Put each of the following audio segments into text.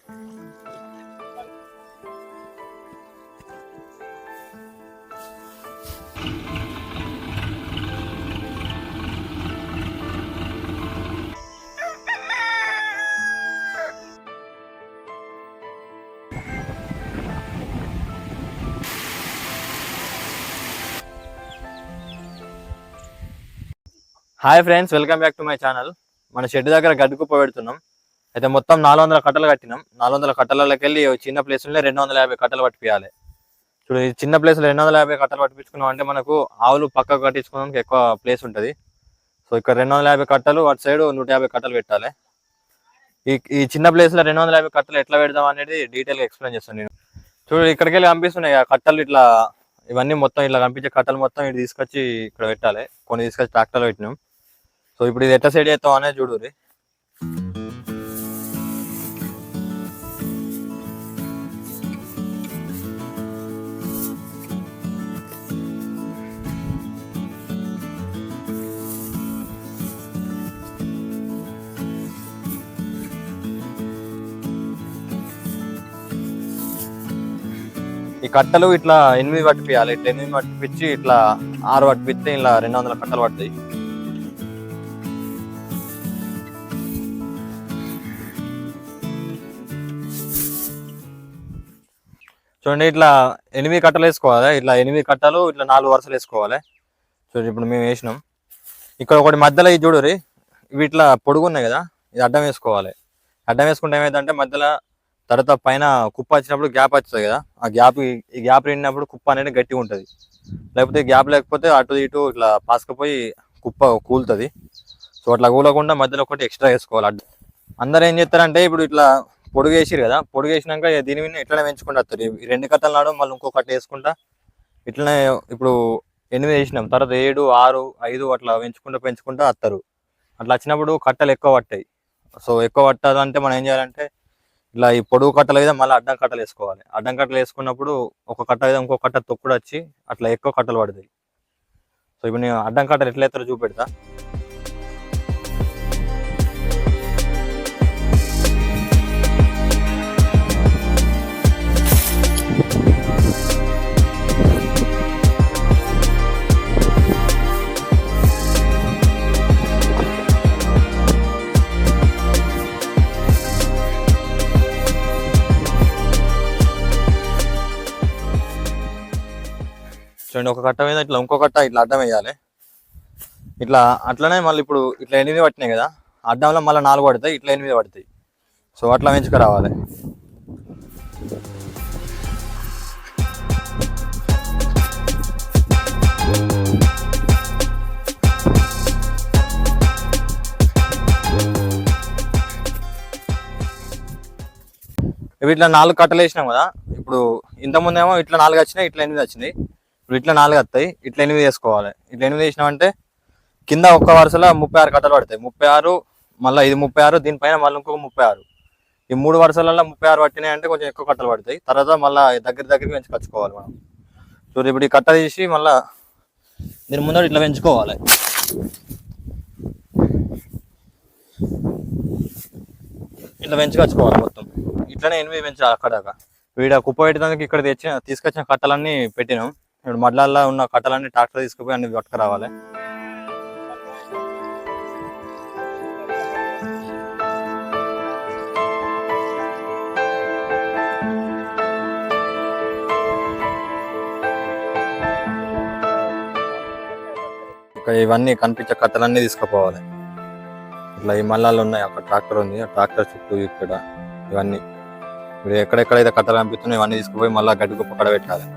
Hi friends, welcome back to my channel. మన shed దగ్గర గడ్డి కుప్ప పెడుతున్నాం. అయితే మొత్తం 400 కట్టలు కట్టినాం. 400 కట్టలకి వెళ్ళి చిన్న ప్లేస్లో 250 కట్టలు పట్టియాలి. చూడు, ఈ చిన్న ప్లేస్లో 250 కట్టలు పట్టించుకున్నాం అంటే మనకు ఆవులు పక్కకు కట్టించుకోవడానికి ఎక్కువ ప్లేస్ ఉంటుంది. సో ఇక్కడ 250 కట్టలు, అటు సైడ్ 150 కట్టలు పెట్టాలి. ఈ చిన్న ప్లేస్లో 250 కట్టలు ఎట్లా పెడదాం అనేది డీటెయిల్గా ఎక్స్ప్లెయిన్ చేస్తాను నేను. చూడు, ఇక్కడికి వెళ్ళి కనిపిస్తున్నాయి కట్టలు. ఇట్లా ఇవన్నీ మొత్తం ఇట్లా కనిపించే కట్టలు మొత్తం ఇటు తీసుకొచ్చి ఇక్కడ పెట్టాలి. కొన్ని తీసుకొచ్చి ట్రాక్టర్లో పెట్టినాం. సో ఇప్పుడు ఇది ఎట్లా సెట్ చేస్తాం అనేది చూడుర్రి. ఈ కట్టలు ఇట్లా 8 పట్టిపియాలి. ఇట్లా 8 పట్టిపించి ఇట్లా 6 పట్టిపిస్తే ఇలా 200 కట్టలు పడతాయి. చూడండి, ఇట్లా 8 కట్టలు వేసుకోవాలి. ఇట్లా 8 కట్టలు ఇట్లా 4 వరుసలు వేసుకోవాలి. చూడండి, ఇప్పుడు మేము వేసినాం. ఇక్కడ ఒకటి మధ్యలో ఇది చూడుర్రి, ఇవి ఇట్లా పొడుగున్నాయి కదా, ఇది అడ్డం వేసుకోవాలి. అడ్డం వేసుకుంటే ఏమైందంటే మధ్యలో తర్వాత పైన కుప్ప వచ్చినప్పుడు గ్యాప్ వస్తుంది కదా, ఈ గ్యాప్ నిండినప్పుడు కుప్ప అనేది గట్టిగా ఉంటుంది. లేకపోతే గ్యాప్ లేకపోతే అటు ఇటు ఇట్లా పాసుకపోయి కుప్ప కూలుతుంది. సో అట్లా కూలకుండా మధ్యలో ఒకటి ఎక్స్ట్రా వేసుకోవాలి. అందరు ఏం చేస్తారంటే ఇప్పుడు ఇట్లా పొడుగు వేసిరు కదా, పొడుగు వేసినాక దీని మీద ఇట్లనే పెంచుకుంటూ వస్తారు. ఈ 2 కట్టలు నాడు మళ్ళీ ఇంకో కట్ట వేసుకుంటా ఇట్లనే ఇప్పుడు 8 వేసినాం, తర్వాత 7, 6, 5 అట్లా పెంచుకుంటూ వస్తారు. అట్లా వచ్చినప్పుడు కట్టలు ఎక్కువ పట్టాయి. సో ఎక్కువ పట్టాలంటే మనం ఏం చేయాలంటే ఇట్లా ఈ పొడుగు కట్టలు మీద మళ్ళీ అడ్డం కట్టలు వేసుకోవాలి. అడ్డం కట్టలు వేసుకున్నప్పుడు ఒక కట్ట మీద ఇంకో కట్ట తొక్కుడు వచ్చి అట్లా ఎక్కువ కట్టలు పడతాయి. సో ఇప్పుడు నేను అడ్డం కట్టలు ఎట్లా ఎత్తారో చూపెడతా. చూడండి, ఒక కట్ట మీద ఇట్లా ఇంకో కట్ట ఇట్లా అడ్డం వేయాలి. ఇట్లా అట్లనే మళ్ళీ ఇప్పుడు ఇట్లా 8 పట్టినాయి కదా, అడ్డంలో మళ్ళీ 4 పడతాయి, ఇట్లా 8 పడతాయి. సో అట్లా పెంచుకురావాలి. ఇవి ఇట్లా 4 కట్టలు వేసినాం కదా, ఇప్పుడు ఇంతకుముందేమో ఇట్లా 4 వచ్చినాయి, ఇట్లా 8 వచ్చినాయి. ఇప్పుడు ఇట్లా 4 వస్తాయి, ఇట్లా 8 వేసుకోవాలి. ఇట్లా 8 వేసినామంటే కింద ఒక్క వరుసలో 36 కట్టలు పడతాయి. 36 మళ్ళీ ఇది 36, దీనిపైన మళ్ళీ ఇంకొక 36. ఈ 3 వరుసలలో 36 పట్టినాయి అంటే కొంచెం ఎక్కువ కట్టలు పడతాయి. తర్వాత మళ్ళీ దగ్గరికి పెంచుకొచ్చుకోవాలి మనం. చూడు, ఇప్పుడు ఈ కట్ట తీసి మళ్ళీ దీని ముందర ఇట్లా పెంచుకోవాలి. ఇట్లా పెంచుకొచ్చుకోవాలి మొత్తం. ఇట్లనే 8 పెంచాలి. అక్కడాక వీడ కుప్ప పెట్టడానికి ఇక్కడ తీసుకొచ్చిన కట్టలన్నీ పెట్టినాం. ఇప్పుడు మడ్లల్లో ఉన్న కట్టలన్నీ ట్రాక్టర్ తీసుకుపోయి అన్ని పట్టుకురావాలి. ఇక్కడ ఇవన్నీ కనిపించే కట్టలన్నీ తీసుకుపోవాలి. ఇట్లా ఈ మళ్ళాలు ఉన్నాయి, అక్కడ ట్రాక్టర్ ఉంది, ఆ ట్రాక్టర్ చుట్టూ ఇక్కడ ఇవన్నీ ఇప్పుడు ఎక్కడెక్కడైతే కట్టలు కనిపిస్తున్నాయి ఇవన్నీ తీసుకుపోయి మళ్ళీ గడ్డి కుప్ప కడ పెట్టాలి.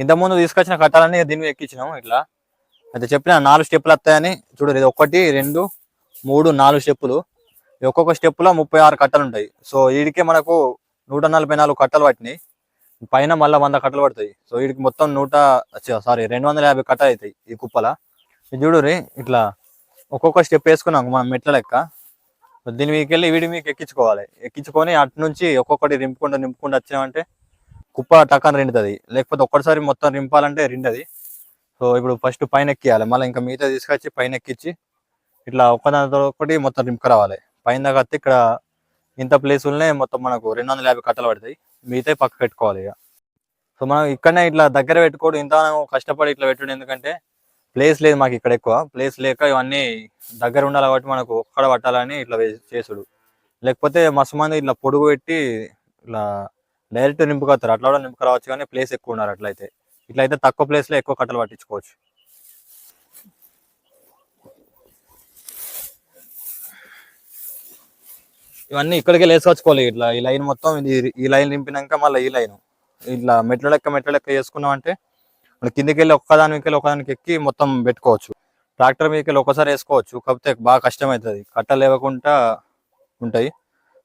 ఇంతకుముందు తీసుకొచ్చిన కట్టాలని దీని మీద ఎక్కించినాం ఇట్లా. అయితే చెప్పిన 4 స్టెప్పులు వస్తాయని. చూడు ఇది 1 2 3 4 స్టెప్పులు. ఒక్కొక్క స్టెప్పులో 36 కట్టలు ఉంటాయి. సో వీడికే మనకు 144 కట్టలు పట్టినాయి. పైన మళ్ళీ 100 కట్టలు పడతాయి. సో వీడికి మొత్తం 250 కట్టలు అవుతాయి ఈ కుప్పల. ఇది చూడు రీ ఇట్లా ఒక్కొక్క స్టెప్ వేసుకున్నాం మనం మెట్ల లెక్క. దీని మీకు వెళ్ళి వీడి మీకు ఎక్కించుకోవాలి. ఎక్కించుకొని అటు నుంచి ఒక్కొక్కటి నింపుకుంటూ వచ్చినామంటే కుప్ప టక్కన రెండుతుంది. లేకపోతే ఒక్కటిసారి మొత్తం రింపాలంటే రెండది. సో ఇప్పుడు ఫస్ట్ పైన ఎక్కియాలి. మళ్ళీ ఇంకా మిగతా తీసుకొచ్చి పైన ఎక్కించి ఇట్లా ఒక్కదానితో ఒకటి మొత్తం రింపుకురావాలి. పైన దాకా వస్తే ఇక్కడ ఇంత ప్లేసులనే మొత్తం మనకు 250 కట్టలు పడతాయి. మిగతా పక్క పెట్టుకోవాలి ఇక. సో మనం ఇక్కడనే ఇట్లా దగ్గర పెట్టుకోవడం ఇంత కష్టపడి ఇట్లా పెట్టుడు. ఎందుకంటే ప్లేస్ లేదు మాకు ఇక్కడ. ఎక్కువ ప్లేస్ లేక ఇవన్నీ దగ్గర ఉండాలి కాబట్టి మనకు ఒక్కడ పట్టాలని ఇట్లా చేసుడు. లేకపోతే మస్తు మంది ఇట్లా పొడుగు పెట్టి ఇట్లా డైరెక్ట్ నింపుకొస్తారు. అట్లా కూడా నింపుకురావచ్చు కానీ ప్లేస్ ఎక్కువ ఉన్నారు. ఇట్లయితే తక్కువ ప్లేస్లో ఎక్కువ కట్టలు పట్టించుకోవచ్చు. ఇవన్నీ ఇక్కడికి వేసుకొచ్చుకోవాలి. ఇట్లా ఈ లైన్ మొత్తం ఈ లైన్ నింపినాక మళ్ళీ ఈ లైన్ ఇట్లా మెట్ల లెక్క చేసుకున్నాం అంటే కిందికి వెళ్ళి ఒకదానికి ఎక్కి మొత్తం పెట్టుకోవచ్చు. ట్రాక్టర్ మీదకి వెళ్ళి ఒకసారి వేసుకోవచ్చు. కాకపోతే బాగా కష్టం అవుతుంది, కట్టలు లేవకుండా ఉంటాయి.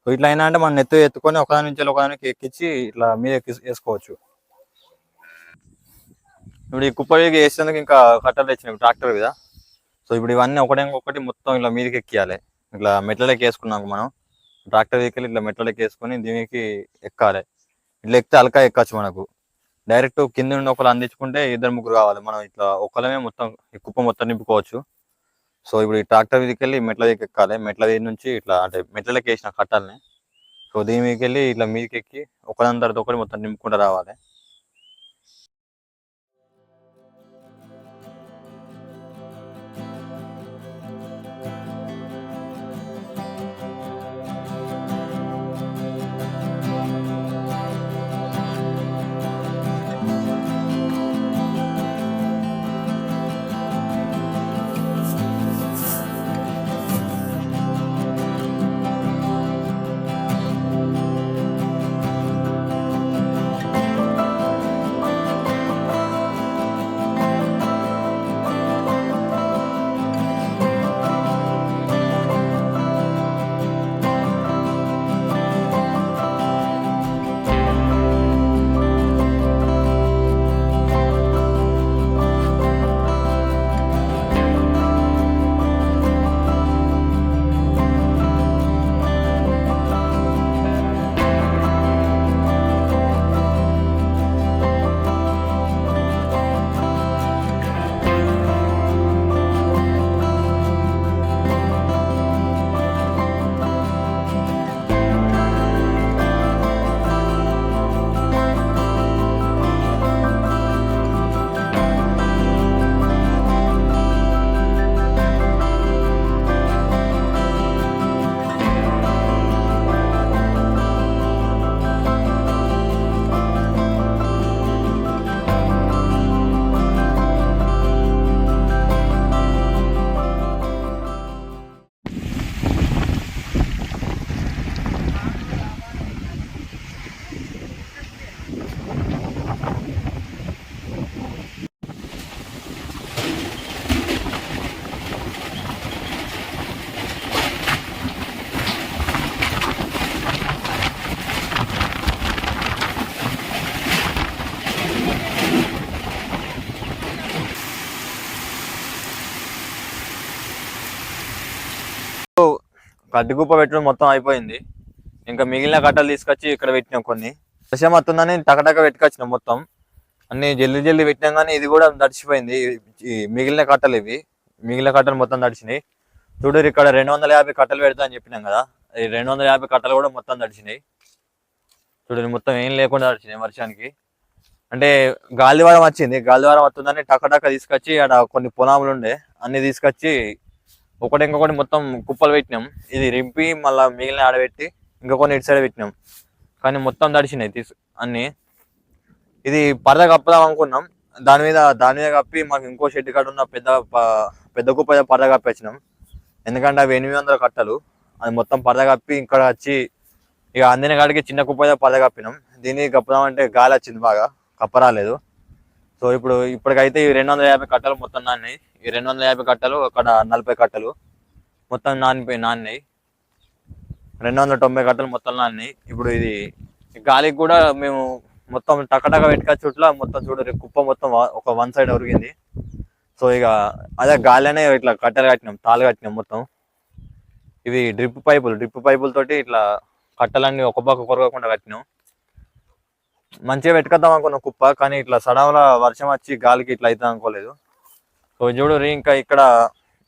సో ఇట్లా అయినా అంటే మనం ఎత్తుకొని ఒకదానికి ఎక్కించి ఇట్లా మీద వేసుకోవచ్చు. ఇప్పుడు ఈ కుప్ప వేగి వేసేందుకు ఇంకా కట్టలు తెచ్చినాయి ట్రాక్టర్ మీద. సో ఇప్పుడు ఇవన్నీ ఒకటి మొత్తం ఇట్లా మీదకి ఎక్కియాలి. ఇట్లా మెట్లలోకి వేసుకున్నాం మనం. ట్రాక్టర్ వెహికల్ ఇట్లా మెట్లలోకి వేసుకొని దీనికి ఎక్కాలి. ఇట్లా ఎక్కితే అలకా ఎక్కచ్చు. మనకు డైరెక్ట్ కింద నుండి ఒకరు అందించుకుంటే 2-3 కావాలి. మనం ఇట్లా ఒకళ్ళమే మొత్తం ఈ కుప్ప మొత్తం నింపుకోవచ్చు. సో ఇప్పుడు ఈ ట్రాక్టర్ మీదకి వెళ్ళి మెట్ల దగ్గరికి ఎక్కాలి. మెట్ల దగ్గర నుంచి ఇట్లా అంటే మెట్లలోకి వేసిన కట్టాలని. సో దీని మీదకి వెళ్ళి ఇట్లా మీదకి ఎక్కి ఒకదాని తర్వాత ఒకటి మొత్తం నింపుకుంటూ రావాలి. గడ్డి కుప్ప పెట్టడం మొత్తం అయిపోయింది. ఇంకా మిగిలిన కట్టలు తీసుకొచ్చి ఇక్కడ పెట్టినాం. కొన్ని వర్షం వస్తుందని టకటక పెట్టుకొచ్చినాం. మొత్తం అన్ని జల్దీ పెట్టినాం కానీ ఇది కూడా తడిచిపోయింది. మిగిలిన కట్టలు మొత్తం తడిచినాయి. చూడు ఇక్కడ 250 కట్టలు పెడతా అని చెప్పినాం కదా, ఈ 250 కట్టలు కూడా మొత్తం తడిచినాయి. చూడండి మొత్తం ఏం లేకుండా తడిచినాయి వర్షానికి. అంటే గాలివారం వచ్చింది. గాలివారం వస్తుందని టకటక తీసుకొచ్చి అక్కడ కొన్ని పొలాములు ఉండే అన్ని తీసుకొచ్చి ఇంకొకటి మొత్తం కుప్పలు పెట్టినాం. ఇది రింపి మళ్ళీ మిగిలిన ఆడబెట్టి ఇంకొకటి ఇటు సైడ్ పెట్టినాం. కానీ మొత్తం తడిచినాయి అన్ని. ఇది పరద కప్పుదాం అనుకున్నాం. దాని మీద కప్పి మాకు ఇంకో షెడ్ కాడ ఉన్న పెద్ద కుప్ప పరద కప్పి వచ్చినాం. ఎందుకంటే అవి 800 కట్టలు. అది మొత్తం పరద కప్పి ఇక్కడ వచ్చి ఇక అందిన కాడికి చిన్న కుప్ప పరద కప్పినాం. దీన్ని కప్పుదామంటే గాలి వచ్చింది, బాగా కప్పరాలేదు. సో ఇప్పటికైతే ఈ 250 కట్టలు మొత్తం నాన్నాయి. ఈ 250 కట్టలు అక్కడ 40 కట్టలు మొత్తం నాన్నాయి. 290 కట్టలు మొత్తం నాన్నాయి. ఇప్పుడు ఇది గాలికి కూడా మేము మొత్తం టకటక పెట్టుకొచ్చుట్లా మొత్తం చూడరు కుప్ప మొత్తం ఒక వన్ సైడ్ ఒరిగింది. సో ఇక అదే గాలినే ఇట్లా కట్టెలు కట్టినాం, తాళ్ళు కట్టినాం మొత్తం. ఇవి డ్రిప్ పైపులతోటి ఇట్లా కట్టలన్నీ ఒక పక్క కొరగకుండా కట్టినాం. మంచిగా పెట్టుకొద్దాం అనుకున్నాం కుప్ప, కానీ ఇట్లా సడన్గా వర్షం వచ్చి గాలికి ఇట్లా అవుతుంది అనుకోలేదు. సో చూడు ఇంకా ఇక్కడ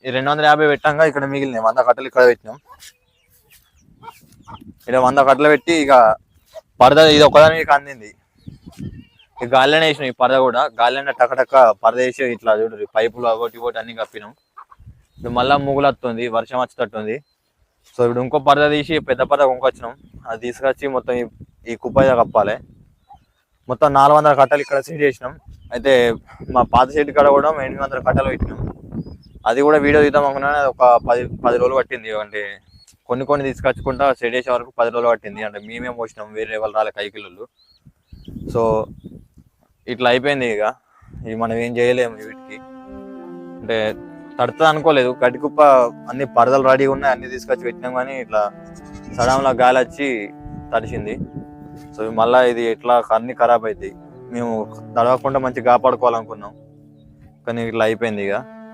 ఈ 250 పెట్టాక ఇక్కడ మిగిలినాయి 100 కట్టలు ఇక్కడ పెట్టినాం. ఇక్కడ 100 కట్టలు పెట్టి ఇక పరద ఇది ఒకదానికి అందింది. ఈ గాలిలోనే వేసినాం, ఈ పరద కూడా గాలిలోనే టకటక పరద వేసి ఇట్లా చూడు పైపులు ఒకటి అన్ని కప్పినాం. ఇప్పుడు మళ్ళా ముగులొస్తుంది, వర్షం వచ్చేటట్టుంది. సో ఇప్పుడు ఇంకో పరద తీసి పెద్ద పరద కొనుకొచ్చినాం, అది తీసుకొచ్చి మొత్తం ఈ కుప్ప కప్పాలి. మొత్తం 400 కట్టలు ఇక్కడ సెట్ చేసినాం. అయితే మా పాత షెడ్ కాడ కూడా 800 కట్టలు పెట్టినాం. అది కూడా వీడియో తీద్దాం అనుకున్నా, ఒక 10 రోజులు పట్టింది. అంటే కొన్ని తీసుకొచ్చుకుంటా సెట్ చేసే వరకు 10 రోజులు పట్టింది. అంటే మేమే మోసినాం, వేరే వాళ్ళు రాలే కైకిళ్ళు. సో ఇట్లా అయిపోయింది. ఇక మనం ఏం చేయలేము వీటికి. అంటే తడుతుంది అనుకోలేదు, గడ్డి కుప్ప అన్ని పరదలు రెడీగా ఉన్నాయి, అన్ని తీసుకొచ్చి పెట్టినాం. కానీ ఇట్లా సడన్గా గాలి వచ్చి తడిసింది. సో మళ్ళీ ఇది ఇట్లా అన్ని ఖరాబ్ అవుతాయి. మేము తడవకుండా మంచిగా కాపాడుకోవాలనుకున్నాం, కానీ ఇట్లా అయిపోయింది. ఇక